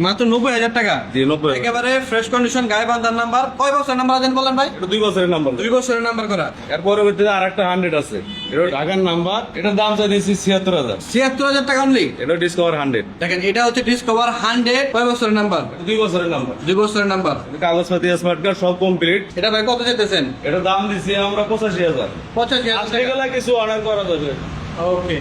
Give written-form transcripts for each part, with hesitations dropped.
মাত্র 90,000 টাকা। জি 90। একেবারে ফ্রেশ কন্ডিশন, গায়ে বান্ধার নাম্বার। কয় বছরের নাম্বার আছেন বলেন ভাই? এটা 2 বছরের নাম্বার। 2 বছরের নাম্বার করা। এর পরবর্তীতে আরেকটা 100 আছে, এটা ঢাকার নাম্বার। এটার দাম চাই দিয়েছি 76,000। 76,000 টাকা অনলি। এটা ডিসকভার 100। দেখেন এটা হচ্ছে ডিসকভার 100। কয় বছরের নাম্বার? 2 বছরের নাম্বার। 2 বছরের নাম্বার। কাগজপাতি স্মার্ট কার্ড সব কমপ্লিট। এটা ভাই কত যেতেছেন? এটা দাম দিছি আমরা 85,000। 85,000 আজকে গেলে কিছু অর্ডার করা যাবে। ওকে।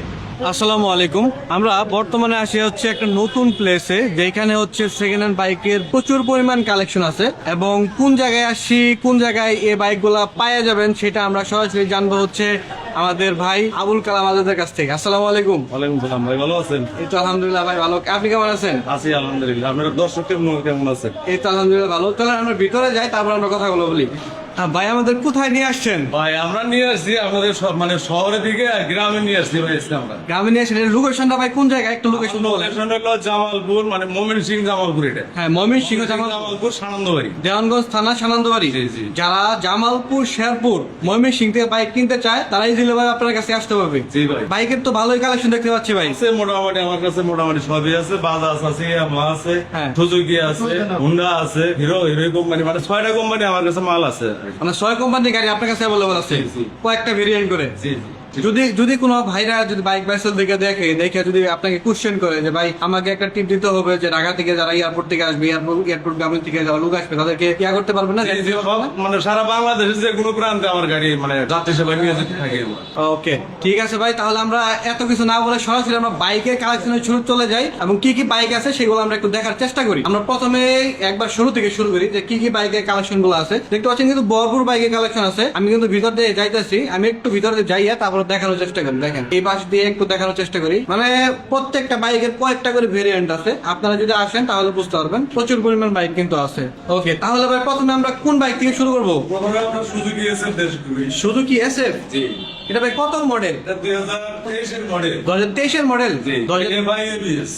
আসসালামু আলাইকুম। আমরা বর্তমানে আসি হচ্ছে একটা নতুন প্লেসে, যেখানে হচ্ছে সেকেন্ড হ্যান্ড বাইকের প্রচুর পরিমাণ কালেকশন আছে, এবং কোন জায়গায় আসি, কোন জায়গায় এই বাইকগুলা পাওয়া যাবেন সেটা আমরা সরাসরি জানবো হচ্ছে আমাদের ভাই আবুল কালাম আজাদের কাছ থেকে। আসসালামু আলাইকুম। ওয়ালাইকুম সালাম ভাই, ভালো আছেন? এই তো আলহামদুলিল্লাহ ভাই ভালো। আপনি কেমন আছেন? আছি আলহামদুলিল্লাহ। আপনার দর্শক কেমন আছেন? এই তো আলহামদুলিল্লাহ ভালো। তাহলে আমরা ভিতরে যাই, তারপর আমরা কথাগুলো বলি। ভাই আমাদের কোথায় নিয়ে আসছেন? ভাই আমরা নিয়ে আসছি আপনাদের মানে শহরের দিকে আর গ্রামে নিয়ে আসছি ভাই। আমরা গ্রামে নিয়ে আসেন। লোকেশনটা ভাই কোন জায়গায়? একটু লোকেশন বলেন। লোকেশন হলো জামালপুর, মানে ময়মনসিংহ জামালপুর। এটা হ্যাঁ, ময়মনসিংহ জামালপুর সানন্দবাড়ি, দেওয়ানগঞ্জ থানা সানন্দবাড়ি। জি, জি। যারা জামালপুর, শেরপুর, ময়মনসিংহ থেকে বাইক কিনতে চায় তারা ইজিলি ভাই আপনার কাছে আসতে পারবে। জি ভাই। বাইকের তো ভালোই কালেকশন দেখতে পাচ্ছি ভাই। আছে মোটামুটি, আমার কাছে মোটামুটি সবই আছে। বাজাজ আছে, ইয়ামাহা আছে, হ্যাঁ। সুজুকি আছে, হুন্ডা আছে, হিরো কোম্পানি, মানে 6টা কোম্পানি আমার কাছে মাল আছে। মানে 6 কোম্পানির গাড়ি আপনার কাছে অ্যাভেলেবল আছে, জি, জি। কয়েকটা ভেরিয়েন্ট করে। জি জি। যদি কোনো ভাইরা যদি বাইক বাইসেল দেখে যদি আপনাকে কোশ্চেন করে যে ভাই আমাকে একটা টিপ দিতে হবে যে ঢাকা থেকে যারা এয়ারপোর্ট থেকে আসবে, এয়ারপোর্ট গ্রামের থেকে যারা লোক আসবে তাদেরকে ইয়া করতে পারবে না? জি, জি, মানে সারা বাংলাদেশে যে কোনো প্রান্তে আমার গাড়ি মানে যাত্রী সেবা নিয়ে যেতে থাকে। ওকে, ঠিক আছে ভাই। তাহলে আমরা এত কিছু না বলে সরাসরি আমরা বাইকের কালেকশনের শুরু চলে যাই, এবং কি কি বাইক আছে সেগুলো আমরা একটু দেখার চেষ্টা করি। আমরা প্রথমে একবার শুরু থেকে শুরু করি যে কি কি বাইকের কালেকশন গুলো আছে। দেখতে পাচ্ছেন কিন্তু ভরপুর বাইকের কালেকশন আছে। আমি কিন্তু ভিতর দিয়ে যাইতেছি, আমি একটু ভিতরে যাইয়া তারপর দেখানোর চেষ্টা করি। দেখেন এই পাশ দিয়ে একটু দেখানোর চেষ্টা করি। মানে প্রত্যেকটা বাইকের কয়েকটা করে ভেরিয়েন্ট আছে। আপনারা যদি আসেন তাহলে বুঝতে পারবেন, প্রচুর পরিমাণ বাইক কিন্তু আছে। ওকে, তাহলে ভাই প্রথমে আমরা কোন বাইক থেকে শুরু করবো? প্রথমে আমরা সুজুকি এসএফ দেশ করি। Suzuki SF. জি। এটা ভাই কত মডেল? এটা 2023 এর মডেল। 2023 এর মডেল। জি। FIABS।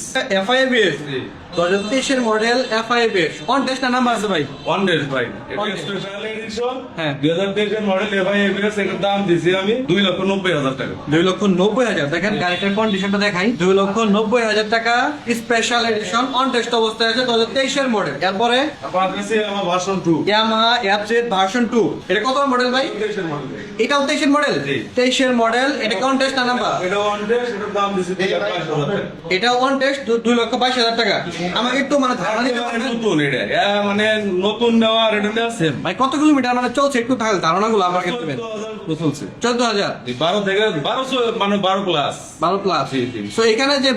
FIABS। জি। 2023 এর model FIABS। On test number আছে ভাই? ওয়ান ডেজ ভাই। এটা One days। Special edition. হ্যাঁ। 2023 এর মডেল FIABS। এর দাম দিছি আমি 2,90,000 টাকা। 2,90,000। দেখেন গাড়িটার কন্ডিশনটা দেখাই। 2,90,000 টাকা, স্পেশাল এডিশন, অন টেস্ট অবস্থায় আছে, 2023 এর মডেল। এরপরে আমার কাছে আমার ভার্সন 2। Yamaha FZ version 2। এটা কত মডেল ভাই? 23 এর মডেল। এটাও 23 এর মডেল। জি। 23 এর মডেল। এটা অন টেস্ট নাম্বার। এটা ওয়ান ডেজ, এটার দাম দিছি 2,22,000 টাকা। এটা অন টেস্ট 2,22,000 টাকা। আমাকে একটু মানে ধারণা দিতে একেবারে পারবেন? নতুন এটা। মানে নতুন নেওয়া আর এটা নেওয়া সেম। ভাই কত কিলোমিটার মানে চলছে একটু তাহলে ধারণাগুলো আমাকে দেবেন। 14,000 চলছে। 14,000। 12 থেকে 1200, মানে 12 প্লাস। 12 প্লাস। জি, জি। তো এখানে যে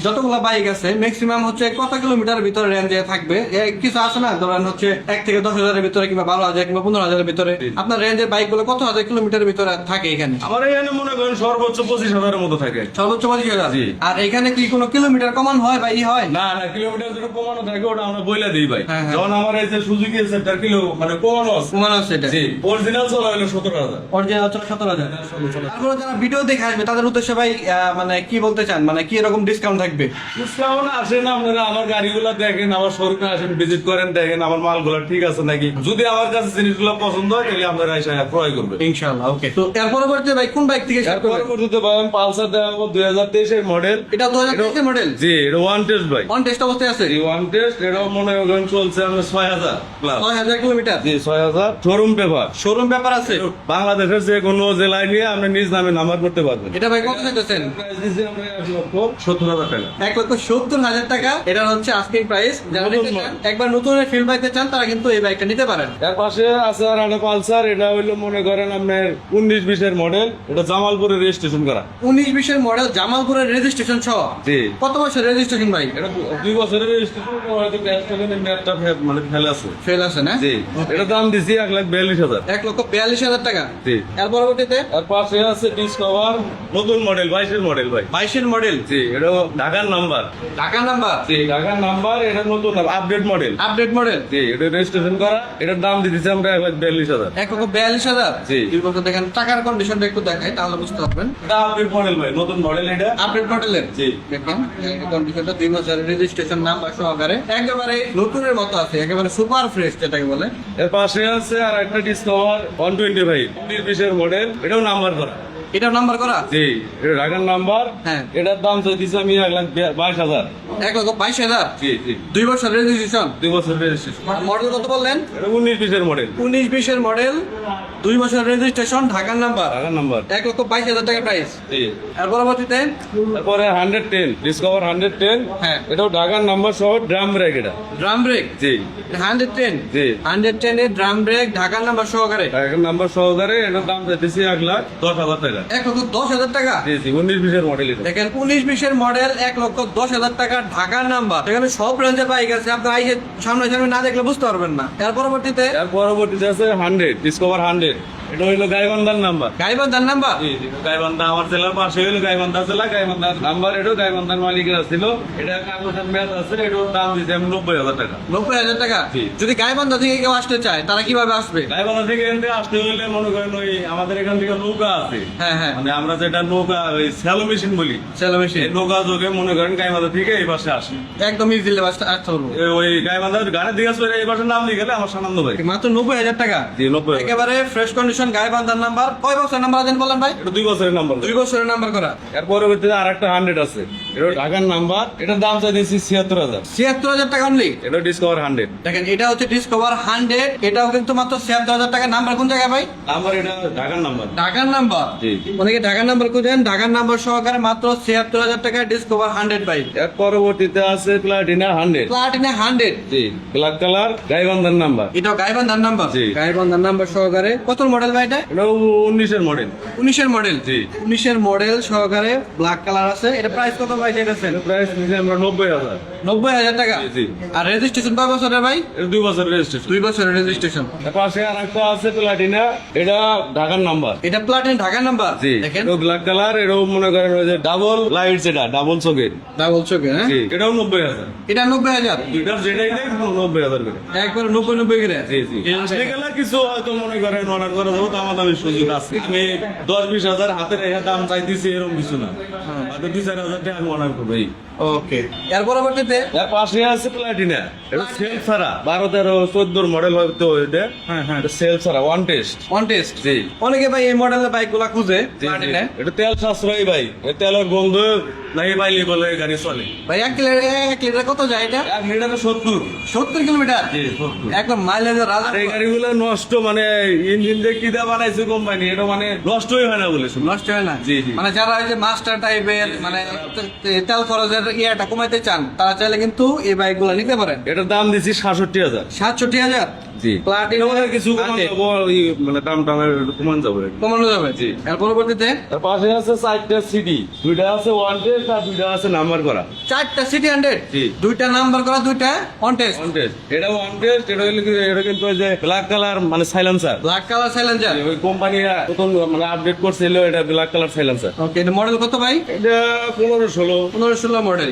যতগুলো বাইক আছে ম্যাক্সিমাম হচ্ছে কত কিলোমিটার ভিতরে রেঞ্জে থাকবে? কিছু আছে না, ধরেন হচ্ছে 1 থেকে 10,000 ভিতরে, কিংবা 12,000 কিংবা 15,000 ভিতরে। আপনার রেঞ্জের বাইক গুলো কত হাজার কিলোমিটার ভিতরে থাকে এখানে? আমার এখানে মনে করেন সর্বোচ্চ 25,000 এর মতো থাকে। সর্বোচ্চ 25,000। জি। আর এখানে কি কোনো কিলোমিটার কমান হয় বা ই হয়? না না, কিলোমিটার যেটা কমানো থাকে ওটা আমরা বইলা দিই ভাই। হ্যাঁ, হ্যাঁ। যেমন আমার এই যে সুজুকি সেটার কিলো মানে কমানো আছে। কমান আছে এটা। জি, অরিজিনাল চলা হলো 17,000। অরিজিনাল হচ্ছে 17,000। তারপরে যারা ভিডিও দেখে আসবে তাদের উদ্দেশ্যে ভাই মানে কি বলতে চান, মানে কি এরকম ডিসকাউন্ট থাকবে? ডিসকাউন্ট আসেন, আপনারা আমার গাড়িগুলো দেখেন, আমার শোরুমে আসেন, ভিজিট করেন, দেখেন আমার মালগুলো ঠিক আছে নাকি। যদি আমার কাছে জিনিসগুলো পছন্দ হয় তাহলে আপনারা এসে ক্রয় করবেন ইনশাআল্লাহ। ওকে, তো এর পরবর্তীতে ভাই কোন বাইক থেকে শুরু করবেন? পরবর্তীতে পাবেন পালসার দেখাবো 2023 এর মডেল। এটা 2023 এর মডেল। জি, এটা ওয়ান টেস্ট ভাই। অন টেস্ট অবস্থায় আছে। এই ওয়ান টেস্ট এটাও মনে করেন চলছে আমরা 6,000 প্লাস। 6,000 কিলোমিটার। জি, 6,000 শোরুম পেপার। শোরুম ব্যাপার আছে। বাংলাদেশের যে কোনো জেলায় নিয়ে আপনি নিজ নামে নাম্বার করতে পারবেন। এটা ভাই কত চাইতেছেন? প্রাইস দিচ্ছি আমরা 1,70,000 টাকা। 1,70,000 টাকা। এটা হচ্ছে আজকের প্রাইস। যারা নিতে চান, একবার নতুন ফিল পাইতে চান, তারা কিন্তু এই বাইকটা নিতে পারেন। এর পাশে আছে আর একটা পালসার। এটা হইলো মনে করেন আপনার 19-20 এর মডেল। এটা জামালপুরে রেজিস্ট্রেশন করা। 19-20 এর মডেল, জামালপুরের রেজিস্ট্রেশন সহ। জি। কত বছর রেজিস্ট্রেশন ভাই? এটা 2 বছরের রেজিস্ট্রেশন, হয়তো ম্যাটটা মানে ফেলে আছে। ফেল আছে না? জি। এটা দাম দিছি 1,42,000। 1,42,000 টাকা। জি। এর পরবর্তীতে আর পাশে আছে ডিসকভার নতুন মডেল 22 এর মডেল ভাই। 22 এর মডেল। জি, এটা ঢাকার নাম্বার। ঢাকা নাম্বার। জি, ঢাকার নাম্বার। এটা নতুন আপডেট মডেল। Update model. জি, এটা রেজিস্ট্রেশন করা। এটার দাম দিতেছি আমরা 1,42,000। 1,42,000। জি। এই বছর দেখেন টাকার কন্ডিশনটা একটু দেখাই তাহলে বুঝতে পারবেন। এটা আপডেট মডেল ভাই, নতুন মডেল এটা। আপডেট মডেলের। জি। দেখেন কন্ডিশনটা 2 বছরের রেজিস্ট্রেশন নাম্বার সহকারে একেবারে নতুনের মতো আছে, একেবারে সুপার ফ্রেশ যেটাকে বলে। এর পাশে আছে আর একটা ডিসকভার 125 19-20 এর মডেল। এটাও নাম্বার করা। এটার নাম্বার করা? জি, এটা ঢাকার নাম্বার। হ্যাঁ। এটার দাম চাইতেছি আমি 1,22,000। 1,22,000। জি জি, 2 বছর রেজিস্ট্রেশন। 2 বছর রেজিস্ট্রেশন। মডেল কত বললেন? এটা 19-20 মডেল। 19-20 মডেল, 2 বছর রেজিস্ট্রেশন, ঢাকার নাম্বার। ঢাকার নাম্বার। 1,22,000 টাকা প্রাইস। জি। এর পরবর্তীতে তারপরে 110 ডিসকভার 110। হ্যাঁ। এটাও ঢাকার নাম্বার সহ ড্রাম ব্রেক এটা। Drum brake. জি 110। জি। 110 এর ড্রাম ব্রেক, ঢাকার নাম্বার সহকারে। ঢাকার নাম্বার সহকারে এটার দাম চাইতেছি 1,10,000 টাকা। 1,10,000 টাকা। জি জি, 19-20 মডেল এটা। দেখেন 19-20 মডেল, 1,10,000 টাকা, ঢাকার নাম্বার। এখানে সব রেঞ্জের বাইক আছে, আপনার আইসে সামনে না দেখলে বুঝতে পারবেন না। এর পরবর্তীতে এর পরবর্তীতে আছে 100 ডিসকভার 100। এটা হইলো গাইবান্ধার নাম্বার। গাইবান্ধার নাম্বার। জি জি, গাইবান্ধা আমার জেলার পাশে হইলো গাইবান্ধা জেলা। গাইবান্ধার নাম্বার, এটাও গাইবান্ধার মালিকের ছিল। এটা কাগজের মেয়াদ আছে। এটার দাম দিচ্ছি আমি 90,000 টাকা। 90,000 টাকা। জি। যদি গাইবান্ধা থেকে কেউ আসতে চায় তারা কিভাবে আসবে? গাইবান্ধা থেকে এখান থেকে আসতে হইলে মনে করেন ওই আমাদের এখান থেকে নৌকা আছে। হ্যাঁ হ্যাঁ, মানে আমরা যেটা নৌকা ওই স্যালো মেশিন বলি, সেলো মেশিন। এই নৌকা যোগে মনে করেন গাইবান্ধা থেকে এই পাশে আসে। একদম ইজিলি আসতে পারবো। ওই গাইবান্ধার গাড়ি দিকে আসলে এই পাশে নাম দিয়ে গেলে আমার সানন্দ ভাই। মাত্র 90,000 টাকা। জি 90,000। একেবারে ফ্রেশ কন্ডিশন গাইবান্ধার নাম্বার। কয় বছর নাম্বার আছেন বলেন ভাই? এটা 2 বছরের নাম্বার। 2 বছরের নাম্বার করা। এর পরবর্তীতে আর একটা 100 আছে। এটা ঢাকার নাম্বার। এটার দাম চাইতেছি 76,000। 76,000 টাকা অনলি। এটা ডিসকভার 100। দেখেন এটা হচ্ছে ডিসকভার 100, এটাও কিন্তু মাত্র 76,000 টাকা। নাম্বার কোন জায়গায় ভাই? নাম্বার এটা ঢাকার নাম্বার। ঢাকার নাম্বার। জি। অনেকে ঢাকার নাম্বার খুঁজেন, ঢাকার নাম্বার সহকারে মাত্র 76,000 টাকা ডিসকভার 100 বাইক। এর পরবর্তীতে আছে প্লাটিনা 100। প্লাটিনা 100। জি, ব্ল্যাক কালার, গাইবান্ধার নাম্বার। এটাও গাইবান্ধার নাম্বার। জি। গাইবান্ধার নাম্বার সহকারে। কত মডেল ভাই এটা? এটাও 19-এর মডেল। 19-এর মডেল। জি। 19-এর মডেল সহকারে ব্ল্যাক কালার আছে। এটা প্রাইস কত ভাই চাইতেছেন? প্রাইস নিচে আমরা 90,000। 90,000 টাকা। জি, জি। আর রেজিস্ট্রেশন কয় বছরের ভাই? এটা 2 বছর রেজিস্ট্রেশন। 2 বছরের রেজিস্ট্রেশন। এর পাশে আর একটা আছে প্লাটিনা। এটা ঢাকার নাম্বার। এটা প্লাটিনা ঢাকার নাম্বার। জি, দেখেন এটাও ব্ল্যাক কালার। এটাও মনে করেন ওই যে ডাবল লাইট, যেটা ডাবল চোখের। ডাবল চোখে। হ্যাঁ, জি, এটাও 90,000। এটা 90,000। দুইটার যেটাই নেই 90,000 করে। একবার 90 করে। জি জি, আসলে গেলে কিছু হয়তো মনে করেন অর্ডার করা যাবে, তো আমার দামের সুযোগ আছে। আমি 10-20 হাজার হাতে রেখে দাম চাইতেছি এরকম কিছু না। হয়তো 2-4 হাজার টাকা আমি অর্ডার করবো এই। ওকে। এর পরবর্তীতে এর পাশে আছে প্লাটিনা। এটা সেল ছাড়া 12-13-14 মডেল হয়তো এটা। হ্যাঁ হ্যাঁ, এটা সেল ছাড়া ওয়ান টেস্ট। One test. জি। অনেকে ভাই এই মডেলের বাইকগুলো খুঁজে জি, জি। প্লাটিনা। এটা তেল সাশ্রয়ী ভাই। এই তেলের গন্ধ নাই পাইলে বলে গাড়ি চলে। ভাই 1 লিটার কত যায় এটা? 1 লিটারে 70। 70 কিলোমিটার। জি 70। একদম মাইলেজের রাজা। আর এই গাড়িগুলো নষ্ট, মানে ইঞ্জিন দিয়ে কি দিয়ে বানাইছে কোম্পানি, এটা মানে নষ্টই হয় না বলে শুনি। নষ্ট হয় না। জি, জি। মানে যারা ওই যে মাস্টার টাইপের মানে তেল খরচের ইয়েটা কমাইতে চান তারা চাইলে কিন্তু এই বাইকগুলো নিতে পারেন। এটার দাম দিচ্ছি 67,000। 67,000। জি। প্লাটিনা কিছু কমান যাবো, ওই মানে দামটা আমার একটু কমান যাবে। কমানো যাবে। জি। এর পরবর্তীতে তার পাশে আছে 4টা সিডি। 2টা আছে ওয়ান টেস্ট আর 2টা আছে নাম্বার করা। 4টা সিটি 100। জি। 2টা নাম্বার করা, 2টা অন টেস্ট। One test. এটা ওয়ান টেস্ট। এটা হলো এটা কিন্তু ওই যে ব্ল্যাক কালার মানে সাইলেন্সার। Black colour silencer. ওই কোম্পানি প্রথম মানে আপডেট করছিল, এটা ব্ল্যাক কালার সাইলেন্সার। ওকে, এটা মডেল কত ভাই? এটা 15-16। 15-16 মডেল।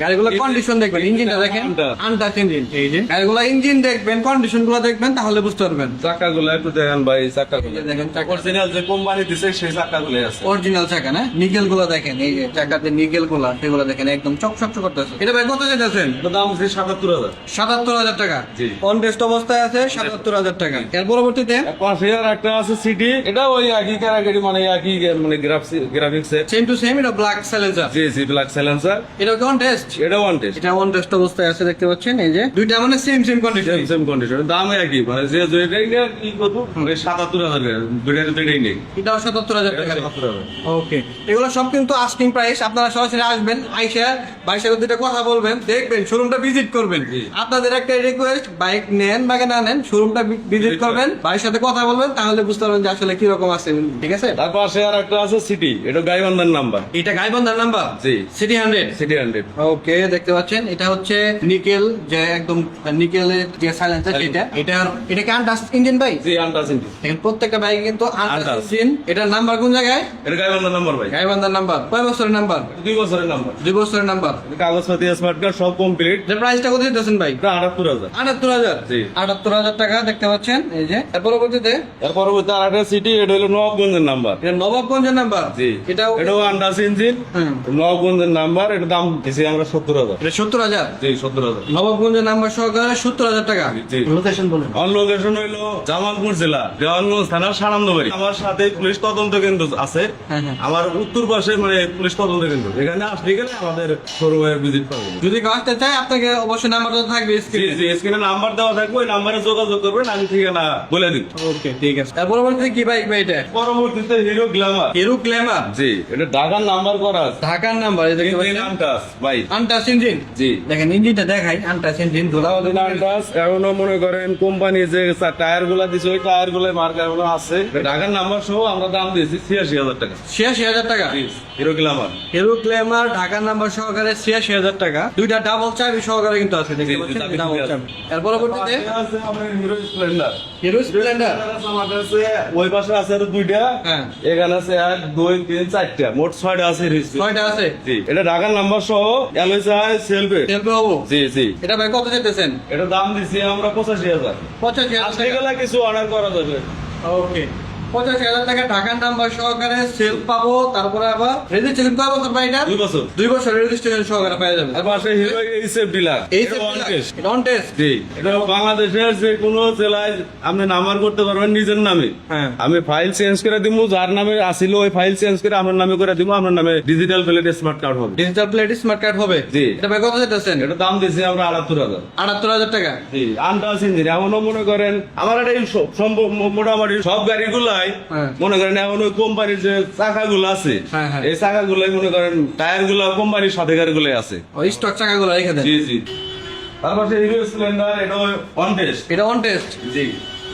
গাড়িগুলো কন্ডিশন দেখবেন, ইঞ্জিনটা দেখেন, আনটাচ ইঞ্জিন। এই যে গাড়িগুলো ইঞ্জিন দেখবেন, কন্ডিশন গুলো দেখবেন, তাহলে বুঝতে পারবেন। চাকাগুলো একটু দেখেন ভাই, চাকাগুলো এই যে দেখেন চাকা, অরিজিনাল যে কোম্পানি দিছে সেই চাকাগুলো আছে। অরিজিনাল চাকা না? নিকেল গুলো দেখেন, এই যে চাকাতে নিকেল গুলা সেগুলো দেখেন একদম চকচক করতেছে। এটা ভাই কত যেতেছেন? এটার দাম হচ্ছে 77,000। 77,000 টাকা। জি। অন টেস্ট অবস্থায় আছে 77,000 টাকা। এর পরবর্তীতে পাশে আর একটা আছে সিটি। এটা ওই একই ক্যাটাগরি, মানে একই মানে গ্রাফিক্স এর। সেম টু সেম, এটা ব্ল্যাক সাইলেন্সার। জি জি, ব্ল্যাক সাইলেন্সার। এটা কি অন টেস্ট? এটা ওয়ান টেস্ট। এটা অন টেস্ট অবস্থায় আছে, দেখতে পাচ্ছেন এই যে দুইটা মানে সেম কন্ডিশন। সেম কন্ডিশন, দাম একই, মানে যে যেটাই নেই কি কত 77,000 টাকা। দুইটাই নেই। এটাও 77,000 টাকা। 77,000। ওকে, এগুলো সব কিন্তু আস্কিং প্রাইস। আপনারা সরাসরি আসবেন, আইসা বাইক সাথে দুইটা কথা বলবেন, দেখবেন, শোরুমটা ভিজিট করবেন। জি। আপনাদের একটা রিকোয়েস্ট, বাইক নেন বা না নেন, শোরুমটা ভিজিট করবেন, বাইকের সাথে কথা বলবেন, তাহলে বুঝতে পারবেন যে আসলে কি রকম আছে। ঠিক আছে? তার পাশে আর একটা আছে সিটি। এটা গাইবান্ধার নাম্বার। এটা গাইবান্ধার নাম্বার। জি। সিটি 100। সিটি 100। ওকে, দেখতে পাচ্ছেন এটা হচ্ছে নিকেল, যে একদম নিকেলের যে সাইলেন্সার সেটা। এটা কি আনটাচ ইঞ্জিন ভাই? জি, আন্টাস ইঞ্জিন। দেখেন প্রত্যেকটা বাইক কিন্তু আনটাচ আনটাচ। ইঞ্জিন। এটার নাম্বার কোন জায়গায়? এটা গাইবান্ধার নাম্বার ভাই। গাইবান্ধার নাম্বার। কয় বছরের নাম্বার? 2 বছরের নাম্বার। 2 বছরের নাম্বার। কাগজপাতি স্মার্ট কার্ড সব কমপ্লিট। যে প্রাইসটা কত দিতেছেন ভাই? এটা 78,000। 78,000। জি। 78,000 টাকা, দেখতে পাচ্ছেন এই যে। এর পরবর্তীতে এর পরবর্তী আর একটা সিটি। এটা হলো নবাবগঞ্জের নাম্বার। এটা নবাবগঞ্জের নাম্বার। জি। এটাও আন্ডাস ইঞ্জিন। হুম। নবাবগঞ্জের নাম্বার। এটা দাম দিছি আমরা 70,000। এটা 70,000। জি 70,000। নবাবগঞ্জের নাম্বার সহকারে 70,000 টাকা। জি। লোকেশন বলুন। আমার লোকেশন হইলো জামালপুর জেলা দেওয়ানগঞ্জ থানার সানন্দবাড়ি। আমার সাথে পুলিশ তদন্ত কেন্দ্র আছে। হ্যাঁ, হ্যাঁ। আমার উত্তর পাশে মানে পুলিশ তদন্ত কেন্দ্র, এখানে আসলে গেলে আমাদের শোরুমে ভিজিট পাবেন। যদি কেউ আসতে চায় আপনাকে অবশ্যই নাম্বার থাকবে জি স্ক্রিনে। জি, স্ক্রিনে নাম্বার দেওয়া থাকবে, ওই নাম্বারে যোগাযোগ করবেন, আমি ঠিকানা বলে দিব। ওকে, ঠিক আছে। এর পরবর্তীতে কি বাইক ভাই এটা? পরবর্তীতে হিরো গ্ল্যামার। হিরো গ্ল্যামার। জি, এটা ঢাকার নাম্বার করা আছে। ঢাকার নাম্বার, এই দেখতে পাচ্ছেন। আনটাস ভাই। Untouch engine. জি। দেখেন ইঞ্জিনটা দেখাই, আনটাচ ইঞ্জিন ধুলা আনটাস এখনো মনে করেন কোম্পানি যে টায়ার গুলা দিচ্ছে ওই টায়ার গুলো মার্কার গুলো আছে। ঢাকার নাম্বার সহ আমরা দাম দিয়েছি 86,000 টাকা। 86,000 টাকা। Hero Glamour. হিরো গ্ল্যামার ঢাকার নাম্বার সহকারে 86,000 টাকা। দুইটা ডাবল চাবি সহকারে কিন্তু আছে, দেখতে জি, জি, পাচ্ছেন চাবি ডাবল আছে। চাবি। এর পরবর্তীতে আছে আমাদের হিরো স্প্লেন্ডার। Hero Splendor. আমাদের আছে ওই পাশে আছে আরো দুইটা। হ্যাঁ। এখানে আছে 1 2 3 4টা, মোট 6টা আছে হিরো স্প্লেন্ডার। 6টা আছে। জি, এটা ঢাকার নাম্বার সহ এলএসআই সেলফে। তেলবে হবো। জি জি, এটা ভাই কত যেতেছেন? এটা দাম দিছি আমরা 85,000। 85,000 আসলে টাকা। গেলে কিছু অর্ডার করা যাবে। ওকে, 85,000 টাকা ঢাকার নাম্বার সহকারে সেল পাবো। তারপরে আবার রেজিস্ট্রেশন কয় বছর ভাই এটা? 2 বছর। 2 বছর রেজিস্ট্রেশন সহকারে পেয়ে যাবেন। আর পাশে হিরো এইচএফ ডিলার। এই এটা one test। One test. জি, এটা বাংলাদেশের যে কোনো জেলায় আপনি নাম্বার করতে পারবেন নিজের নামে। হ্যাঁ। আমি ফাইল চেঞ্জ করে দিব, যার নামে আসিল ওই ফাইল চেঞ্জ করে আমার নামে করে দিব, আমার নামে ডিজিটাল প্লেট স্মার্ট কার্ড হবে। ডিজিটাল প্লেট স্মার্ট কার্ড হবে। জি। এটা ভাই কত যেতেছেন? এটা দাম দিয়েছি আমরা 78,000। 78,000 টাকা। জি, আনটাস ইঞ্জিন। এমনও মনে করেন আমার এটা সম্ভব মোটামুটি সব গাড়িগুলাই হ্যাঁ। মনে করেন এখন ওই কোম্পানির যে চাকাগুলো আছে, হ্যাঁ, হ্যাঁ। এই চাকাগুলাই মনে করেন টায়ার গুলো কোম্পানির সাথে গাড়িগুলাই আছে। ওই স্টক চাকাগুলো রেখে দেন। জি জি। তারপর হিরো স্প্লেন্ডার, এটা অন টেস্ট। এটা অন টেস্ট। জি,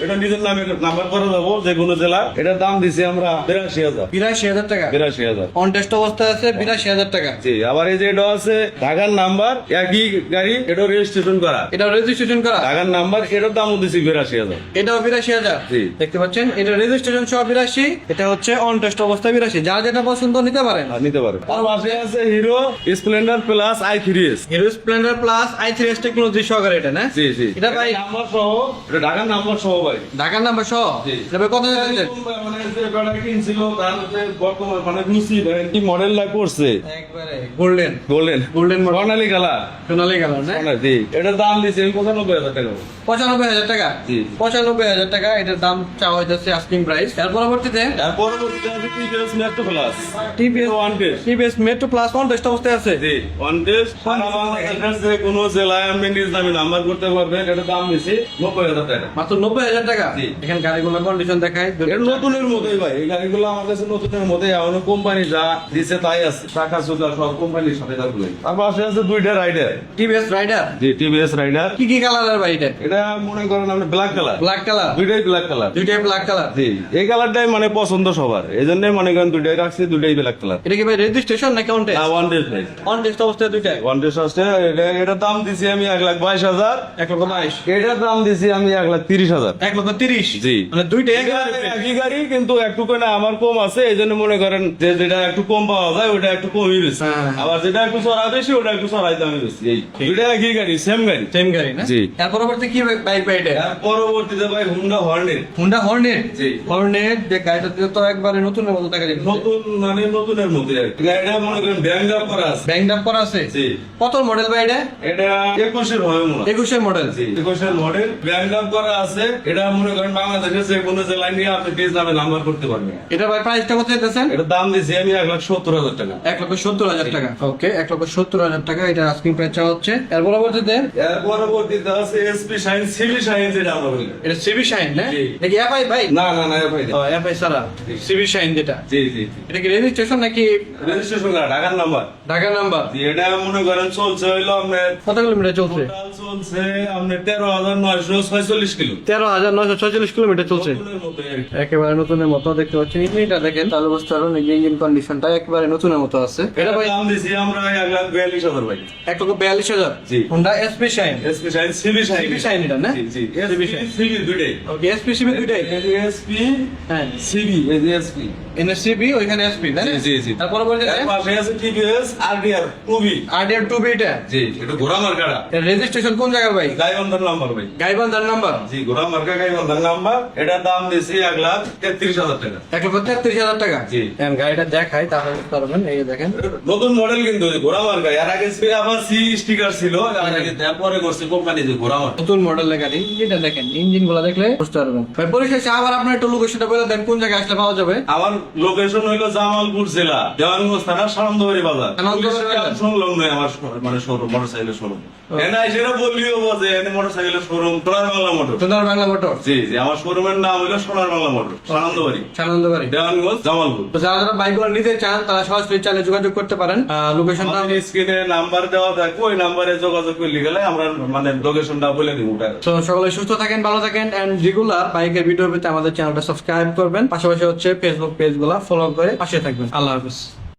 এটা নিজের নামে নাম্বার করে দেবো যে কোনো জেলা। এটার দাম দিছি আমরা 82,000। 82,000 টাকা। 82,000। অন টেস্ট অবস্থায় আছে 82,000 টাকা। জি, আবার এই যে এটা আছে ঢাকার নাম্বার, একই গাড়ি, এটা রেজিস্ট্রেশন করা। এটা রেজিস্ট্রেশন করা। ঢাকার নাম্বার, এটার দাম দিছি 82,000। এটাও 82,000। জি। দেখতে পাচ্ছেন এটা রেজিস্ট্রেশন সহ 82। এটা হচ্ছে অন টেস্ট অবস্থায় 82। যার যেটা পছন্দ নিতে পারেন। আর নিতে পারে। তার পাশে আছে hero Splendor plus i3s। Hero Splendor plus i3s technology সহকারে এটা না? জি জি, এটা ভাই নাম্বার সহ, এটা ঢাকার নাম্বার সহ ভাই। ঢাকার নাম্বার সহ। জি। এটা ভাই কত যাচ্ছেন? মানে যে গাড়ি কিনছিল তার হচ্ছে বর্তমান মানে রুচি দেখেন কি মডেলটা করছে। একবারে গোল্ডেন গোল্ডেন গোল্ডেন মডেল, সোনালী কালার। সোনালী কালার না? জি, এটার দাম দিছি 95,000 টাকা। 95,000 টাকা। জি। 95,000 টাকা এটার দাম চাওয়া হইতেছে আস্কিং প্রাইস। এর পরবর্তীতে এর পরবর্তীতে আছে TVS metro plus. TVS one test. TVS metro plus on test অবস্থায় আছে। জি, ওয়ান টেস্ট। সারা বাংলাদেশের যে কোনো জেলায় আপনি নিজ নামে নাম্বার করতে পারবেন। এটার দাম দিছি 90,000 টাকা। মাত্র 90,000 টাকা। জি। এখানে গাড়িগুলোর কন্ডিশন দেখায়। এটা নতুনের মতোই ভাই, এই গাড়িগুলো আমার কাছে নতুনের মতোই। এখনো কোম্পানি যা দিছে তাই আছে, টাকা সুদা সব কোম্পানির সাথে থাকবে। তার পাশে আছে দুইটা রাইডার। টিভিএস রাইডার। জি, টিভিএস রাইডার। কি কি কালারের ভাই এটা? এটা মনে করেন আপনি ব্ল্যাক কালার। Black colour. দুইটাই ব্ল্যাক কালার। দুইটাই ব্ল্যাক কালার। জি, এই কালারটাই মানে পছন্দ সবার, এই জন্যই মনে করেন দুইটাই রাখছি, দুইটাই ব্ল্যাক কালার। এটা কি ভাই রেজিস্ট্রেশন নাকি অন টেস্ট? ওয়ান টেস্ট ভাই। অন টেস্ট অবস্থায় দুইটাই। ওয়ান টেস্ট আসছে, এটার দাম দিছি আমি 1,22,000। 1,22,000। এটার দাম দিছি আমি 1,30,000। 1,30,000। জি। মানে দুইটাই একই গাড়ি কিন্তু একটু করে আমার কম আছে, এই জন্য মনে করেন যে যেটা একটু কম পাওয়া যায় ওটা একটু কমই বেশি। হ্যাঁ। আবার যেটা একটু চড়া বেশি ওটা একটু চড়াই দামে বেশি। এই দুইটা একই গাড়ি, সেম গাড়ি। সেম গাড়ি না? জি। এর পরবর্তী কি বাইক ভাই এটা? এর পরবর্তীতে ভাই হুন্ডা হর্নেট। Honda Hornet. জি। হর্নেট যে গাড়িটা দিয়ে তো একবারে নতুনের মতো দেখা যাচ্ছে। নতুন মানে নতুনের মধ্যে আর কি। গাড়িটা মনে করেন ব্যাংক আপ করা আছে। ব্যাংক ডাপ করা আছে। জি। কত মডেল ভাই এটা? এটা 21-এর হবে মনে হয়। 21-এর মডেল। জি, 21-এর মডেল, ব্যাংক আপ করা আছে। এটা মনে করেন বাংলাদেশের যে কোনো জেলায় নিয়ে আপনি পেজ নামে নাম্বার করতে পারবেন। এটা ভাই প্রাইসটা কত দিতেছেন? এটার দাম দিছি আমি 1,70,000 টাকা। 1,70,000 টাকা। ওকে, 1,70,000 টাকা এটা আস্কিং প্রাইস চাওয়া হচ্ছে। এর পরবর্তীতে এর পরবর্তীতে আছে এসপি শাইন, সিবি শাইন যেটা আমরা বলি। এটা সিবি শাইন না? জি। নাকি এফআই ভাই? না না না ভাই। এফআই সারা সিবি শাইন যেটা। জি জি, এটা কি রেজিস্ট্রেশন নাকি রেজিস্ট্রেশন করা ঢাকার নাম্বার। ঢাকা নাম্বার? জি, এটা মনে করেন চলছে হইলো আপনার কত কিলোমিটার চলছে? টোটাল চলছে আপনার 13,946 কিলো। 13,946 কিলোমিটার চলছে। নতুনের মতো আর কি। একেবারে নতুনের মতো দেখতে পাচ্ছেন। ইঞ্জিনটা দেখেন, চালু অবস্থার ইঞ্জিন কন্ডিশনটা একেবারে নতুনের মতো আছে। এটা এটা ভাই দাম দিছি আমরা 1,42,000 ভাই। 1,42,000। জি। Honda SP Shine. SP Shine, CB Shine. CB Shine এটা না? জি জি, সিবি এসপি শাইন। সিবি দুইটাই। ওকে, এসপি সিবি দুইটাই। এসপি হ্যাঁ, সিবি, এই যে এসপি। এনএসসিবি ওইখানে এসপি তাই না? জি, জি, জি। তার পরবর্তীতে এর পাশে আছে টিভিএস আরডিআর টুবি। আরডিআর 2B এটা। জি, এটা ঘোড়া মার্কাটা। এর রেজিস্ট্রেশন কোন জায়গার ভাই? গাইবান্ধার নাম্বার ভাই। গাইবান্ধার নাম্বার। জি, ঘোড়া মার্কা গাইবান্ধার নাম্বার। এটার দাম দিছি 1,33,000 টাকা। 1,33,000 টাকা। জি। এখন গাড়িটা দেখাই তাহলে বুঝতে পারবেন। এই যে দেখেন, নতুন মডেল কিন্তু ঘোড়া মার্কা। এর আগে ছিল আবার সি স্টিকার ছিল, এর আগে পরে করছে কোম্পানি যে ঘোড়া মার্কা। নতুন মডেলের গাড়ি। এটা দেখেন, ইঞ্জিন গুলো দেখলে বুঝতে পারবেন। ভাই পরিশেষে আবার আপনার একটু লোকেশনটা বলে দেন, কোন জায়গায় আসলে পাওয়া যাবে? আমার লোকেশন হইলো জামালপুর জেলা, দেওয়ানগঞ্জ থানা, সানন্দবাড়ি বাজার। সানন্দবাড়ি বাজার। সংলগ্ন আমার মানে শোরুম, মোটরসাইকেলের শোরুম। এনা সেটা বললিও বোঝে, এনে মোটরসাইকেলের শোরুম সোনার বাংলা মোটর। সোনার বাংলা মোটর। জি জি, আমার শোরুমের নাম হলো সোনার বাংলা মোটর, সানন্দবাড়ি, সানন্দবাড়ি, দেওয়ানগঞ্জ, জামালপুর। তো যারা যারা বাইকগুলো নিতে চান তারা সরাসরি চাইলে যোগাযোগ করতে পারেন। লোকেশনটা আমাদের স্ক্রিনে নাম্বার দেওয়া থাকবে, ওই নাম্বারে যোগাযোগ করলে গেলে আমরা মানে লোকেশনটা বলে দিব। তো সকলে সুস্থ থাকেন, ভালো থাকেন, এন্ড রেগুলার বাইকের ভিডিও পেতে আমাদের চ্যানেলটা সাবস্ক্রাইব করবেন। পাশাপাশি হচ্ছে ফেসবুক পেজ গুলা ফলো করে পাশে থাকবেন। আল্লাহ হাফেজ।